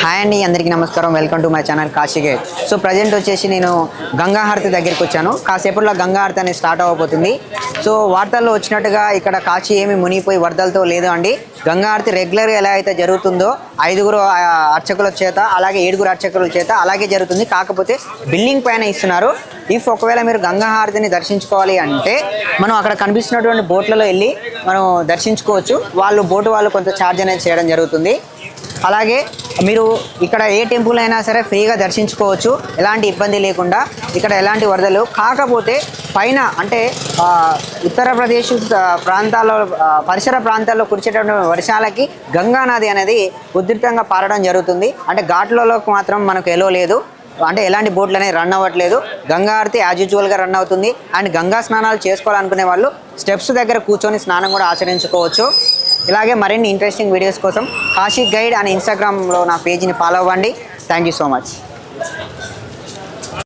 Hi అండి, అందరికీ నమస్కారం. Welcome to my channel Kashi guide. So present వచ్చేసి నేను గంగా హారతి దగ్గరికి వచ్చాను. కాసేపట్లో గంగా హారతి అనేది స్టార్ట్ అవ్వబోతుంది. సో వార్తల్లో వచ్చినట్టుగా ఇక్కడ కాశీ ఏమి మునిగిపోయి వరదలతో లేదు అండి. గంగా హారతి రెగ్యులర్గా ఎలా అయితే జరుగుతుందో 5 అర్చకుల చేత, అలాగే 7 అర్చకుల చేత అలాగే జరుగుతుంది. కాకపోతే బిల్డింగ్ పైన ఇస్తున్నారు. ఒకవేళ మీరు గంగా హారతిని దర్శించుకోవాలి అంటే మనం అక్కడ కనిపిస్తున్నటువంటి బోట్లలో వెళ్ళి మనం దర్శించుకోవచ్చు. బోటు వాళ్ళు కొంత ఛార్జ్ అనేది చేయడం జరుగుతుంది. అలాగే మీరు ఇక్కడ ఏ టెంపుల్ అయినా సరే ఫ్రీగా దర్శించుకోవచ్చు, ఎలాంటి ఇబ్బంది లేకుండా. ఇక్కడ ఎలాంటి వరదలు కాకపోతే పైన అంటే ఉత్తరప్రదేశ్ ప్రాంతాల్లో పరిసర ప్రాంతాల్లో కురిచేటటువంటి వర్షాలకి గంగానది అనేది ఉధృతంగా పారడం జరుగుతుంది. అంటే ఘాట్లలోకి మాత్రం మనకు ఎలో లేదు, అంటే ఎలాంటి బోట్లు అనేవి రన్ అవ్వట్లేదు. గంగా హారతి యాజ్ యూజువల్గా రన్ అవుతుంది. అండ్ గంగా స్నానాలు చేసుకోవాలనుకునే వాళ్ళు స్టెప్స్ దగ్గర కూర్చొని స్నానం కూడా ఆచరించుకోవచ్చు. ఇలాగే మరిన్ని ఇంట్రెస్టింగ్ వీడియోస్ కోసం కాశీ గైడ్ అనే ఇన్స్టాగ్రామ్లో నా పేజీని ఫాలో అవ్వండి. Thank you so much.